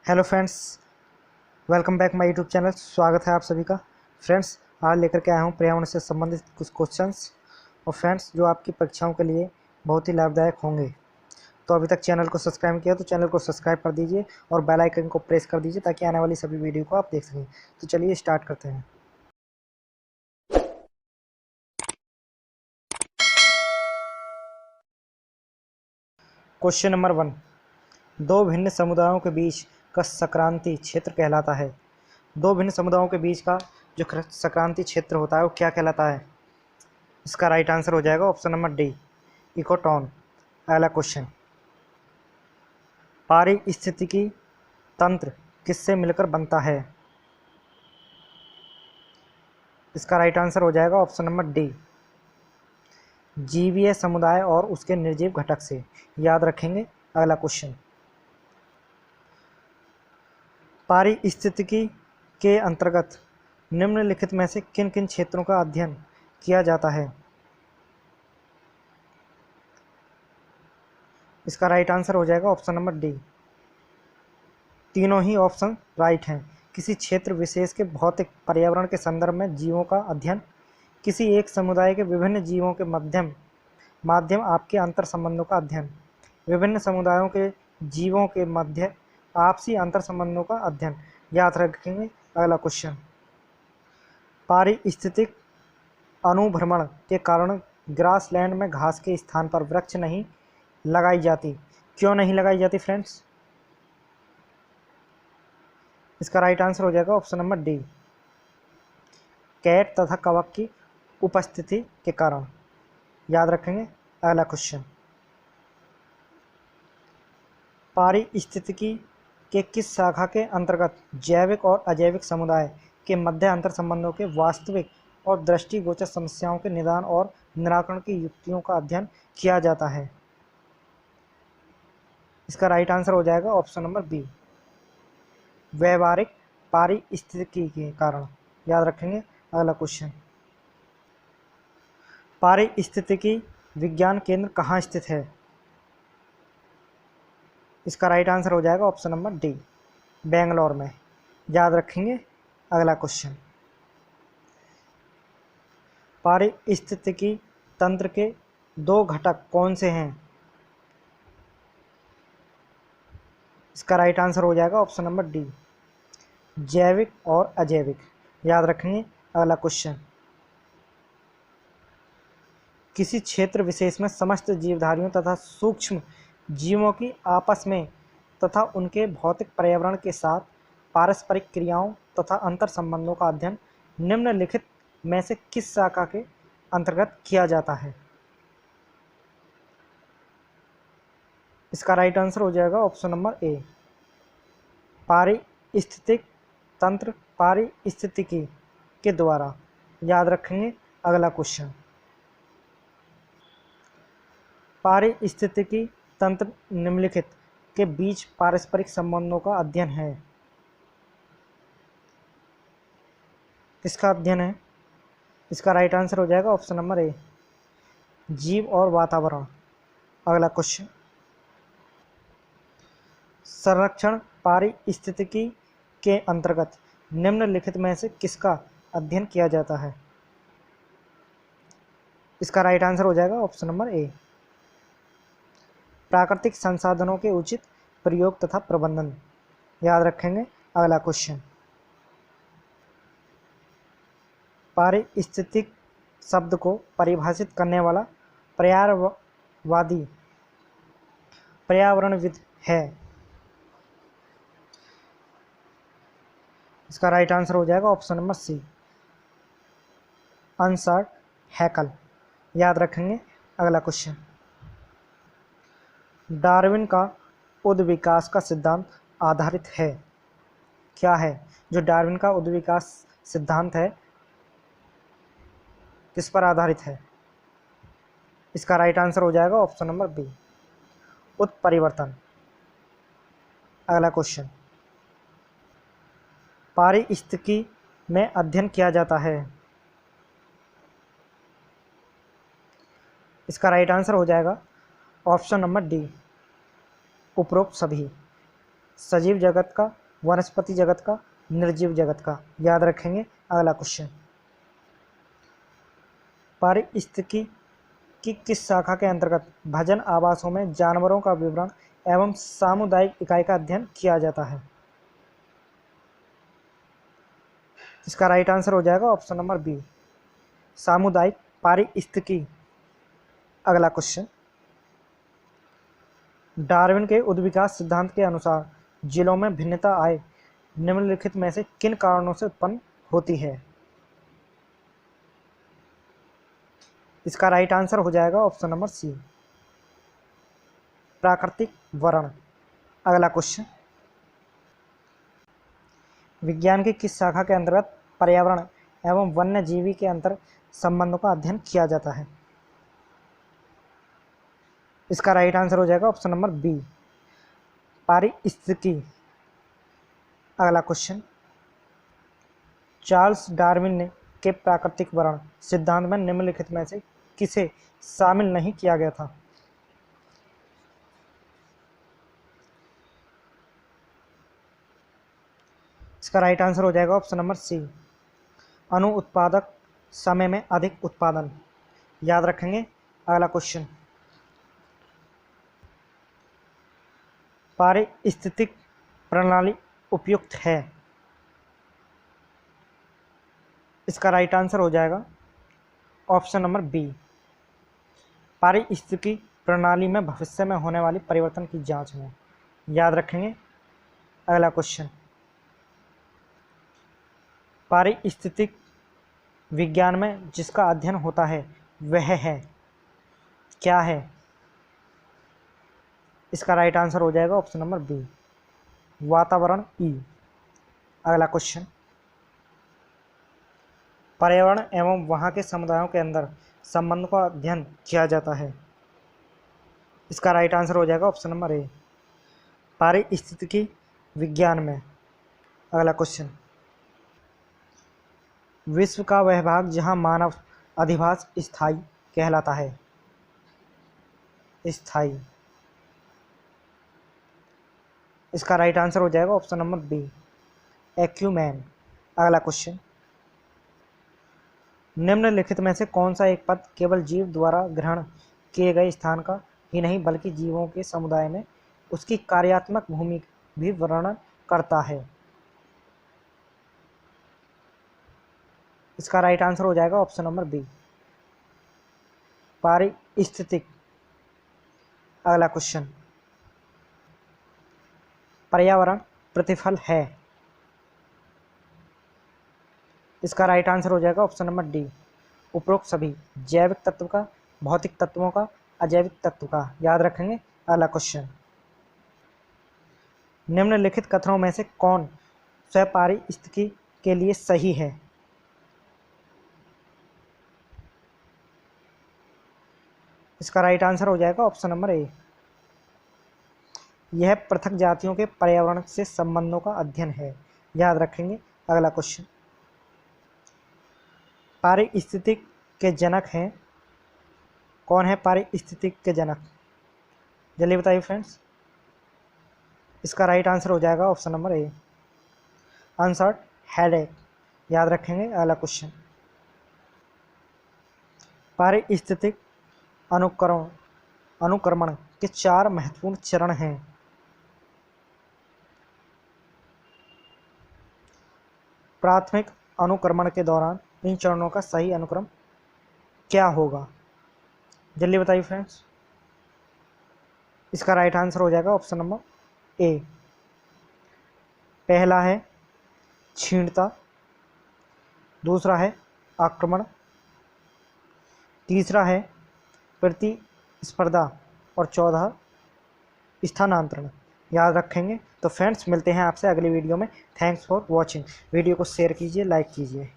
Hello friends, welcome back my YouTube channel. स्वागत है आप सभी का। फ्रेंड्स, आज लेकर के आया हूँ पर्यावरण से संबंधित कुछ क्वेश्चंस और फ्रेंड्स जो आपकी परीक्षाओं के लिए बहुत ही लाभदायक होंगे। तो अभी तक चैनल को सब्सक्राइब नहीं किया तो चैनल को सब्सक्राइब कर दीजिए और बेल आइकन को प्रेस कर दीजिए ताकि आने वाली सभी वीडियो को आप देख सकें। तो चलिए स्टार्ट करते हैं। क्वेश्चन नंबर 1, दो भिन्न समुदायों के बीच का संक्रांति क्षेत्र कहलाता है। दो भिन्न समुदायों के बीच का जो संक्रांति क्षेत्र होता है वो क्या कहलाता है? इसका राइट आंसर हो जाएगा ऑप्शन नंबर डी, इकोटॉन। अगला क्वेश्चन, पारिस्थितिकी तंत्र किससे मिलकर बनता है? इसका राइट आंसर हो जाएगा ऑप्शन नंबर डी, जीवीय समुदाय और उसके निर्जीव घटक से। याद रखेंगे। अगला क्वेश्चन, पारिस्थितिकी के अंतर्गत निम्नलिखित में से किन किन क्षेत्रों का अध्ययन किया जाता है? इसका राइट आंसर हो जाएगा ऑप्शन नंबर डी, तीनों ही ऑप्शन राइट हैं। किसी क्षेत्र विशेष के भौतिक पर्यावरण के संदर्भ में जीवों का अध्ययन, किसी एक समुदाय के विभिन्न जीवों के माध्यम आपके अंतर संबंधों का अध्ययन, विभिन्न समुदायों के जीवों के मध्य आपसी अंतर संबंधों का अध्ययन। याद रखेंगे। अगला क्वेश्चन, पारिस्थितिक अनुभ्रमण के कारण ग्रासलैंड में घास के स्थान पर वृक्ष नहीं लगाई जाती। क्यों नहीं लगाई जाती फ्रेंड्स? इसका राइट आंसर हो जाएगा ऑप्शन नंबर डी, कैट तथा कवक की उपस्थिति के कारण। याद रखेंगे। अगला क्वेश्चन, पारिस्थितिकी के किस शाखा के अंतर्गत जैविक और अजैविक समुदाय के मध्य अंतर संबंधों के वास्तविक और दृष्टिगोचर समस्याओं के निदान और निराकरण की युक्तियों का अध्ययन किया जाता है? इसका राइट आंसर हो जाएगा ऑप्शन नंबर बी, व्यवहारिक पारिस्थितिकी के कारण। याद रखेंगे। अगला क्वेश्चन, पारिस्थितिकी विज्ञान केंद्र कहाँ स्थित है? इसका राइट आंसर हो जाएगा ऑप्शन नंबर डी, बेंगलोर में। याद रखेंगे। अगला क्वेश्चन, पारिस्थितिकी तंत्र के दो घटक कौन से हैं? इसका राइट आंसर हो जाएगा ऑप्शन नंबर डी, जैविक और अजैविक। याद रखेंगे। अगला क्वेश्चन, किसी क्षेत्र विशेष में समस्त जीवधारियों तथा सूक्ष्म जीवों की आपस में तथा उनके भौतिक पर्यावरण के साथ पारस्परिक क्रियाओं तथा अंतर संबंधों का अध्ययन निम्नलिखित में से किस शाखा के अंतर्गत किया जाता है? इसका राइट आंसर हो जाएगा ऑप्शन नंबर ए, पारिस्थितिक तंत्र पारिस्थितिकी के द्वारा। याद रखेंगे। अगला क्वेश्चन, पारिस्थितिकी तंत्र निम्नलिखित के बीच पारस्परिक संबंधों का अध्ययन है। किसका अध्ययन है? इसका राइट आंसर हो जाएगा ऑप्शन नंबर ए, जीव और वातावरण। अगला क्वेश्चन, संरक्षण पारिस्थितिकी के अंतर्गत निम्नलिखित में से किसका अध्ययन किया जाता है? इसका राइट आंसर हो जाएगा ऑप्शन नंबर ए, प्राकृतिक संसाधनों के उचित प्रयोग तथा प्रबंधन। याद रखेंगे। अगला क्वेश्चन, पारिस्थितिक शब्द को परिभाषित करने वाला पर्यावरणविद है? इसका राइट आंसर हो जाएगा ऑप्शन नंबर सी, अर्नस्ट हैकल। याद रखेंगे। अगला क्वेश्चन, डार्विन का उद्विकास का सिद्धांत आधारित है? क्या है जो डार्विन का उद्विकास सिद्धांत है, किस पर आधारित है? इसका राइट आंसर हो जाएगा ऑप्शन नंबर बी, उत्परिवर्तन। अगला क्वेश्चन, पारिस्थितिकी में अध्ययन किया जाता है? इसका राइट आंसर हो जाएगा ऑप्शन नंबर डी, उपरोक्त सभी। सजीव जगत का, वनस्पति जगत का, निर्जीव जगत का। याद रखेंगे। अगला क्वेश्चन, पारिस्थितिकी की किस शाखा के अंतर्गत भजन आवासों में जानवरों का विवरण एवं सामुदायिक इकाई का अध्ययन किया जाता है? इसका राइट आंसर हो जाएगा ऑप्शन नंबर बी, सामुदायिक पारिस्थितिकी। अगला क्वेश्चन, डार्विन के उद्विकास सिद्धांत के अनुसार जिलों में भिन्नता आय निम्नलिखित में से किन कारणों से उत्पन्न होती है? इसका राइट आंसर हो जाएगा ऑप्शन नंबर सी, प्राकृतिक वर्ण। अगला क्वेश्चन, विज्ञान की किस शाखा के अंतर्गत पर्यावरण एवं वन्य जीवी के अंतर संबंधों का अध्ययन किया जाता है? इसका राइट आंसर हो जाएगा ऑप्शन नंबर बी, पारिस्थितिकी। अगला क्वेश्चन, चार्ल्स डार्विन ने के प्राकृतिक वर्ण सिद्धांत में निम्नलिखित में से किसे शामिल नहीं किया गया था? इसका राइट आंसर हो जाएगा ऑप्शन नंबर सी, अनु उत्पादक समय में अधिक उत्पादन। याद रखेंगे। अगला क्वेश्चन, पारिस्थितिक प्रणाली उपयुक्त है? इसका राइट आंसर हो जाएगा ऑप्शन नंबर बी, पारिस्थितिकी प्रणाली में भविष्य में होने वाली परिवर्तन की जांच में। याद रखेंगे। अगला क्वेश्चन, पारिस्थितिक विज्ञान में जिसका अध्ययन होता है वह है, क्या है? इसका राइट आंसर हो जाएगा ऑप्शन नंबर बी, वातावरण ई। अगला क्वेश्चन, पर्यावरण एवं वहाँ के समुदायों के अंदर संबंध का अध्ययन किया जाता है। इसका राइट आंसर हो जाएगा ऑप्शन नंबर ए, पारिस्थितिकी विज्ञान में। अगला क्वेश्चन, विश्व का वह भाग जहाँ मानव अधिवास स्थायी कहलाता है? स्थायी। इसका राइट आंसर हो जाएगा ऑप्शन नंबर बी, एक्यूमेन। अगला क्वेश्चन, निम्नलिखित में से कौन सा एक पद केवल जीव द्वारा ग्रहण किए गए स्थान का ही नहीं बल्कि जीवों के समुदाय में उसकी कार्यात्मक भूमिका भी वर्णन करता है? इसका राइट आंसर हो जाएगा ऑप्शन नंबर बी, पारिस्थितिक। अगला क्वेश्चन, पर्यावरण प्रतिफल है? इसका राइट आंसर हो जाएगा ऑप्शन नंबर डी, उपरोक्त सभी जैविक तत्व का, भौतिक तत्वों का, अजैविक तत्व का। याद रखेंगे। अगला क्वेश्चन, निम्नलिखित कथनों में से कौन स्वपारिस्थितिकी के लिए सही है? इसका राइट आंसर हो जाएगा ऑप्शन नंबर ए, यह पृथक जातियों के पर्यावरण से संबंधों का अध्ययन है। याद रखेंगे। अगला क्वेश्चन, पारिस्थितिक के जनक हैं? कौन है पारिस्थितिक के जनक? जल्दी बताइए फ्रेंड्स। इसका राइट आंसर हो जाएगा option number A, answer headache. याद रखेंगे। अगला क्वेश्चन, पारिस्थितिक अनुक्रमण के 4 महत्वपूर्ण चरण हैं? प्राथमिक अनुक्रमण के दौरान इन चरणों का सही अनुक्रम क्या होगा? जल्दी बताइए फ्रेंड्स। इसका राइट आंसर हो जाएगा ऑप्शन नंबर ए, पहला है क्षीणता, दूसरा है आक्रमण, तीसरा है प्रतिस्पर्धा और चौथा स्थानांतरण। याद रखेंगे। तो फ्रेंड्स मिलते हैं आपसे अगली वीडियो में। Thanks for watching. वीडियो को शेयर कीजिए, लाइक कीजिए।